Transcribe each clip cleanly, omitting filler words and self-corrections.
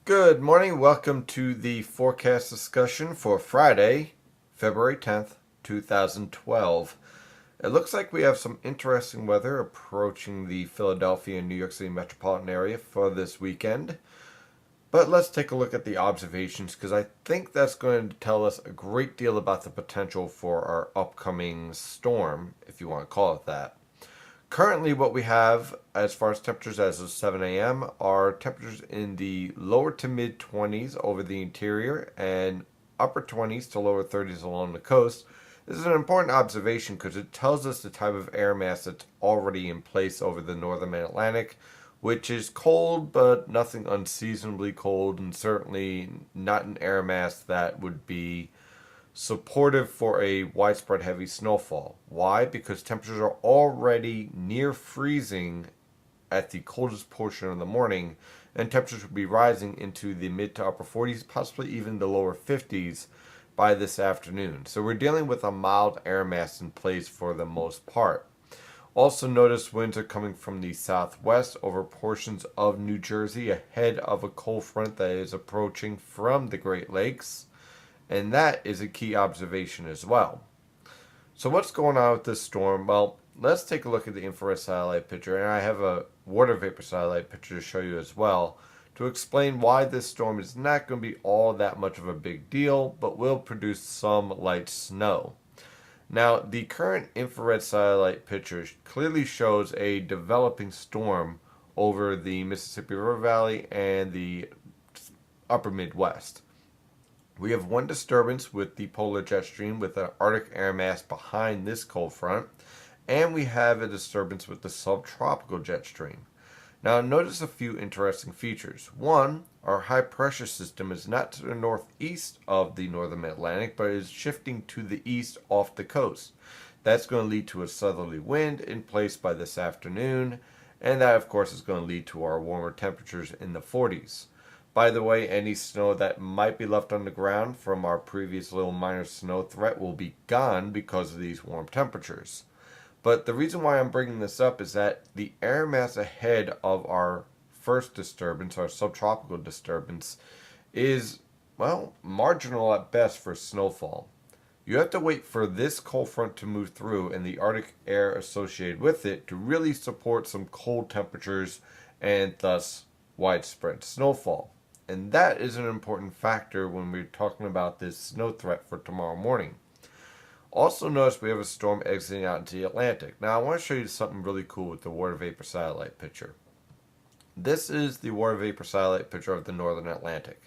Good morning. Welcome to the forecast discussion for Friday, February 10th, 2012. It looks like we have some interesting weather approaching the Philadelphia and New York City metropolitan area for this weekend. But let's take a look at the observations because I think that's going to tell us a great deal about the potential for our upcoming storm, if you want to call it that. Currently, what we have as far as temperatures as of 7 a.m. are temperatures in the lower to mid 20s over the interior and upper 20s to lower 30s along the coast. This is an important observation because it tells us the type of air mass that's already in place over the northern mid-Atlantic, which is cold but nothing unseasonably cold, and certainly not an air mass that would be supportive for a widespread heavy snowfall. Why? Because temperatures are already near freezing at the coldest portion of the morning, and temperatures will be rising into the mid to upper 40s, possibly even the lower 50s by this afternoon. So we're dealing with a mild air mass in place for the most part. Also notice winds are coming from the southwest over portions of New Jersey ahead of a cold front that is approaching from the Great Lakes. And that is a key observation as well. So what's going on with this storm? Well, let's take a look at the infrared satellite picture. And I have a water vapor satellite picture to show you as well to explain why this storm is not going to be all that much of a big deal, but will produce some light snow. Now, the current infrared satellite picture clearly shows a developing storm over the Mississippi River Valley and the upper Midwest. We have one disturbance with the polar jet stream with an Arctic air mass behind this cold front, and we have a disturbance with the subtropical jet stream. Now, notice a few interesting features. One, our high pressure system is not to the northeast of the northern Atlantic, but is shifting to the east off the coast. That's going to lead to a southerly wind in place by this afternoon, and that, of course, is going to lead to our warmer temperatures in the 40s. By the way, any snow that might be left on the ground from our previous little minor snow threat will be gone because of these warm temperatures. But the reason why I'm bringing this up is that the air mass ahead of our first disturbance, our subtropical disturbance, is, well, marginal at best for snowfall. You have to wait for this cold front to move through and the Arctic air associated with it to really support some cold temperatures and thus widespread snowfall. And that is an important factor when we're talking about this snow threat for tomorrow morning. Also notice we have a storm exiting out into the Atlantic. Now I want to show you something really cool with the water vapor satellite picture. This is the water vapor satellite picture of the northern Atlantic.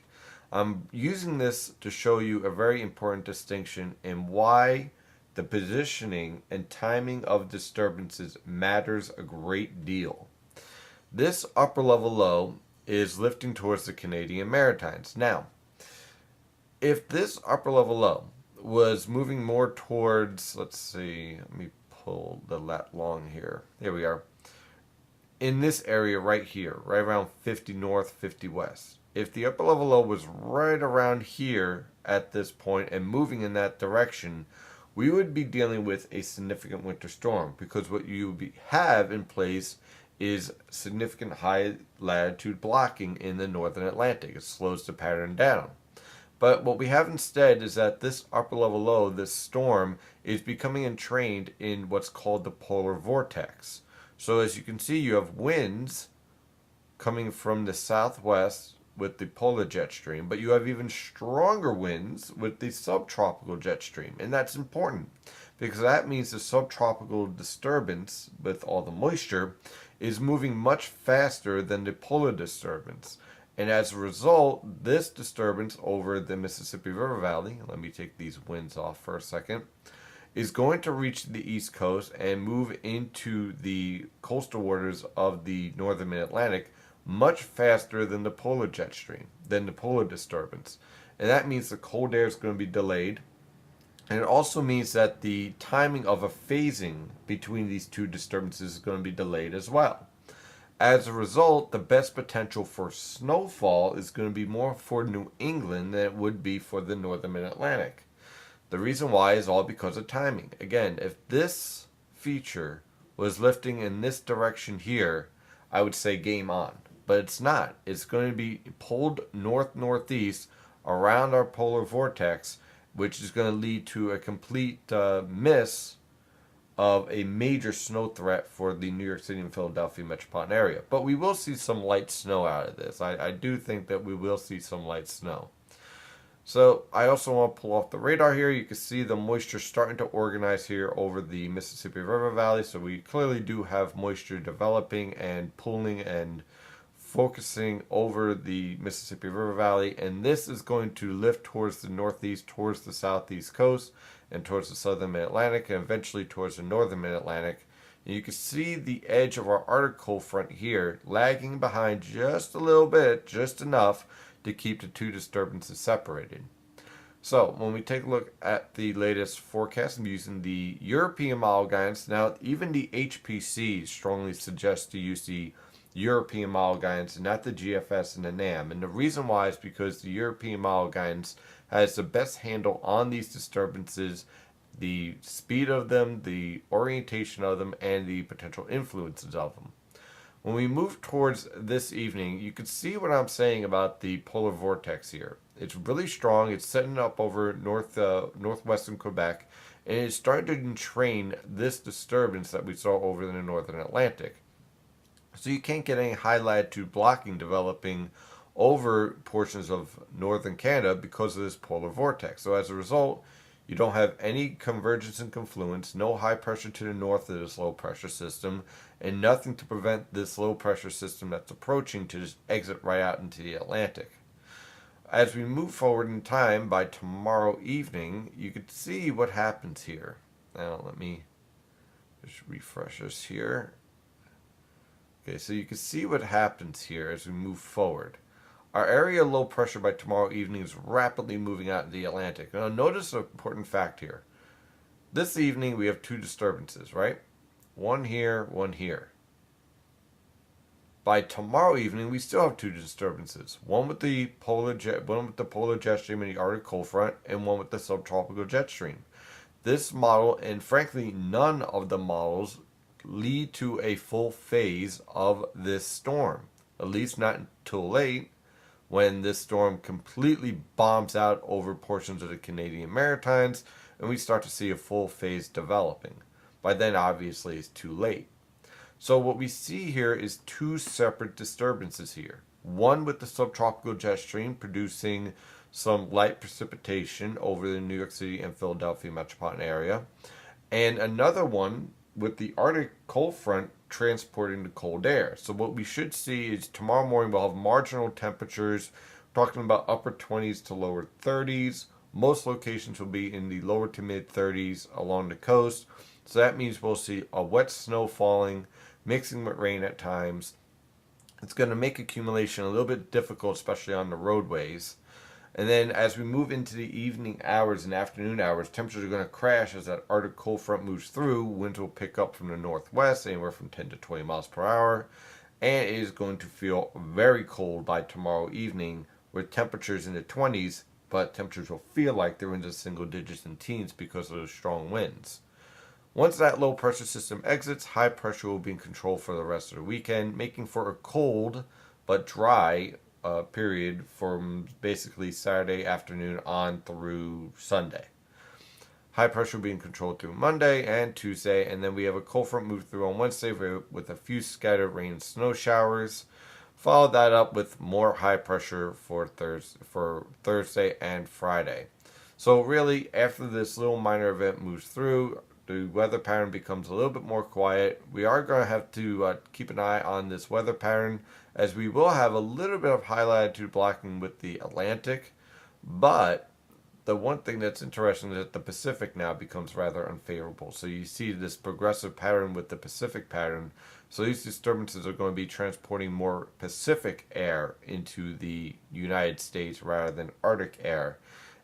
I'm using this to show you a very important distinction in why the positioning and timing of disturbances matters a great deal. This upper level low is lifting towards the Canadian Maritimes. Now, if this upper level low was moving more towards, let's see, let me pull the lat long here. There we are. In this area right here, right around 50 north, 50 west. If the upper level low was right around here at this point and moving in that direction, we would be dealing with a significant winter storm because what you have in place is significant high latitude blocking in the northern Atlantic. It slows the pattern down. But what we have instead is that this upper level low, this storm, is becoming entrained in what's called the polar vortex. So as you can see, you have winds coming from the southwest with the polar jet stream, but you have even stronger winds with the subtropical jet stream. And that's important because that means the subtropical disturbance with all the moisture is moving much faster than the polar disturbance. And as a result, this disturbance over the Mississippi River Valley, let me take these winds off for a second, is going to reach the east coast and move into the coastal waters of the northern mid-Atlantic much faster than the polar jet stream, than the polar disturbance. And that means the cold air is going to be delayed. And it also means that the timing of a phasing between these two disturbances is going to be delayed as well. As a result, the best potential for snowfall is going to be more for New England than it would be for the northern mid-Atlantic. The reason why is all because of timing. Again, if this feature was lifting in this direction here, I would say game on. but it's not. It's going to be pulled north-northeast around our polar vortex, which is going to lead to a complete miss of a major snow threat for the New York City and Philadelphia metropolitan area. But we will see some light snow out of this. I do think that we will see some light snow. So I also want to pull off the radar here. You can see the moisture starting to organize here over the Mississippi River Valley. So we clearly do have moisture developing and pooling and focusing over the Mississippi River Valley. And this is going to lift towards the northeast, towards the southeast coast, and towards the southern mid-Atlantic, and eventually towards the northern mid-Atlantic. And you can see the edge of our Arctic cold front here lagging behind just a little bit, just enough to keep the two disturbances separated. So when we take a look at the latest forecast, I'm using the European model guidance. Now, even the HPC strongly suggests to use the European model guidance and not the GFS and the NAM. And the reason why is because the European model guidance has the best handle on these disturbances, the speed of them, the orientation of them, and the potential influences of them. When we move towards this evening, you can see what I'm saying about the polar vortex here. It's really strong. It's setting up over northwestern Quebec, and it's starting to entrain this disturbance that we saw over in the northern Atlantic. So you can't get any high latitude blocking developing over portions of northern Canada because of this polar vortex. So as a result, you don't have any convergence and confluence, no high pressure to the north of this low pressure system, and nothing to prevent this low pressure system that's approaching to just exit right out into the Atlantic. As we move forward in time, by tomorrow evening, you can see what happens here. Now let me just refresh this here. Okay, so you can see what happens here as we move forward. Our area of low pressure by tomorrow evening is rapidly moving out in the Atlantic. Now notice an important fact here. This evening we have two disturbances, right? One here, one here. By tomorrow evening we still have two disturbances. One with the polar jet stream and the Arctic cold front, and one with the subtropical jet stream. This model, and frankly none of the models, lead to a full phase of this storm. At least not until late, when this storm completely bombs out over portions of the Canadian Maritimes and we start to see a full phase developing. By then, obviously, it's too late. So what we see here is two separate disturbances here. One with the subtropical jet stream producing some light precipitation over the New York City and Philadelphia metropolitan area, and another one with the Arctic cold front transporting the cold air. So what we should see is tomorrow morning we'll have marginal temperatures, talking about upper 20s to lower 30s. Most locations will be in the lower to mid 30s along the coast. So that means we'll see a wet snow falling, mixing with rain at times. It's going to make accumulation a little bit difficult, especially on the roadways. And then as we move into the evening hours and afternoon hours, temperatures are going to crash as that Arctic cold front moves through. Winds will pick up from the northwest, anywhere from 10 to 20 miles per hour. And it is going to feel very cold by tomorrow evening with temperatures in the 20s, but temperatures will feel like they're in the single digits and teens because of the strong winds. Once that low pressure system exits, high pressure will be in control for the rest of the weekend, making for a cold but dry period from basically Saturday afternoon on through Sunday. High pressure will be in control through Monday and Tuesday, and then we have a cold front move through on Wednesday with a few scattered rain and snow showers. Follow that up with more high pressure for Thursday and Friday. So really, after this little minor event moves through, the weather pattern becomes a little bit more quiet. We are going to have to keep an eye on this weather pattern, as we will have a little bit of high latitude blocking with the Atlantic. But the one thing that's interesting is that the Pacific now becomes rather unfavorable. So you see this progressive pattern with the Pacific pattern. So these disturbances are going to be transporting more Pacific air into the United States rather than Arctic air.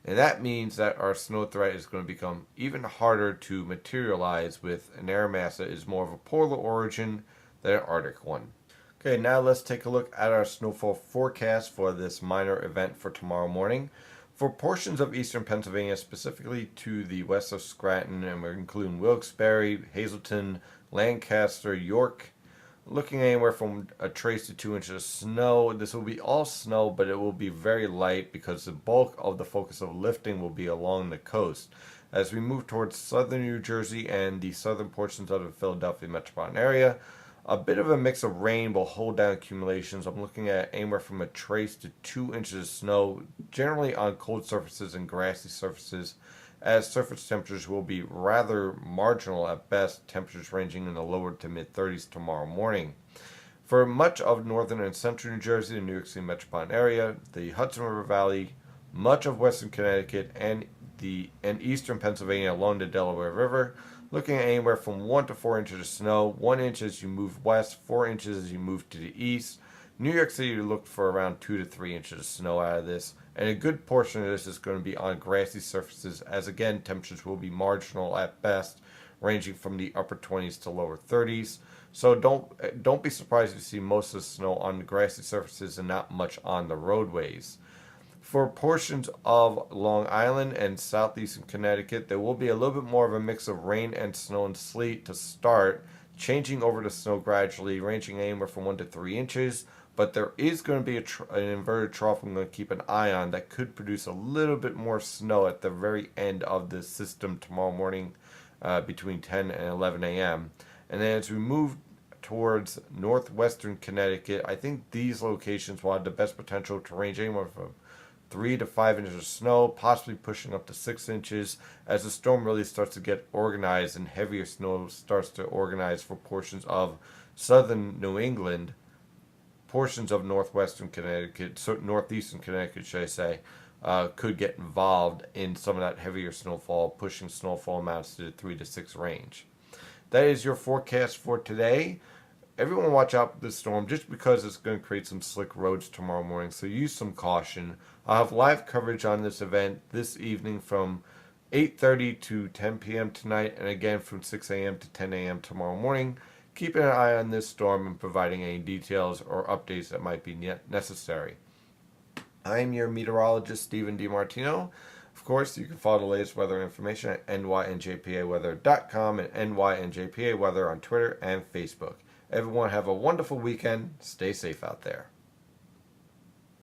And that means that our snow threat is going to become even harder to materialize with an air mass that is more of a polar origin than an Arctic one. Okay, now let's take a look at our snowfall forecast for this minor event for tomorrow morning. For portions of eastern Pennsylvania, specifically to the west of Scranton, and we're including Wilkes-Barre, Hazleton, Lancaster, York, Looking anywhere from a trace to 2 inches of snow. This will be all snow, but it will be very light because the bulk of the focus of lifting will be along the coast. As we move towards southern New Jersey and the southern portions of the Philadelphia metropolitan area, a bit of a mix of rain will hold down accumulations. I'm looking at anywhere from a trace to 2 inches of snow, generally on cold surfaces and grassy surfaces, as surface temperatures will be rather marginal at best, temperatures ranging in the lower to mid 30s tomorrow morning. For much of northern and central New Jersey, the New York City metropolitan area, the Hudson River Valley, much of western Connecticut, and eastern Pennsylvania along the Delaware River, looking at anywhere from 1 to 4 inches of snow, 1 inch as you move west, 4 inches as you move to the east. New York City looked for around 2 to 3 inches of snow out of this, and a good portion of this is going to be on grassy surfaces, as again, temperatures will be marginal at best, ranging from the upper 20s to lower 30s. So don't be surprised to see most of the snow on the grassy surfaces and not much on the roadways. For portions of Long Island and southeastern Connecticut, there will be a little bit more of a mix of rain and snow and sleet to start, changing over to snow gradually, ranging anywhere from 1 to 3 inches. But there is going to be an inverted trough I'm going to keep an eye on that could produce a little bit more snow at the very end of the system tomorrow morning between 10 and 11 a.m. And then as we move towards northwestern Connecticut, I think these locations will have the best potential to range anywhere from 3 to 5 inches of snow, possibly pushing up to 6 inches as the storm really starts to get organized and heavier snow starts to organize for portions of southern New England, portions of northwestern Connecticut, so northeastern Connecticut, should I say, could get involved in some of that heavier snowfall, pushing snowfall amounts to the 3 to 6 range. That is your forecast for today. Everyone watch out for this storm just because it's going to create some slick roads tomorrow morning, so use some caution. I'll have live coverage on this event this evening from 8:30 to 10 p.m. tonight, and again from 6 a.m. to 10 a.m. tomorrow morning, keeping an eye on this storm and providing any details or updates that might be necessary. I'm your meteorologist, Stephen DiMartino. Of course, you can follow the latest weather information at nynjpaweather.com and nynjpaweather on Twitter and Facebook. Everyone have a wonderful weekend. Stay safe out there.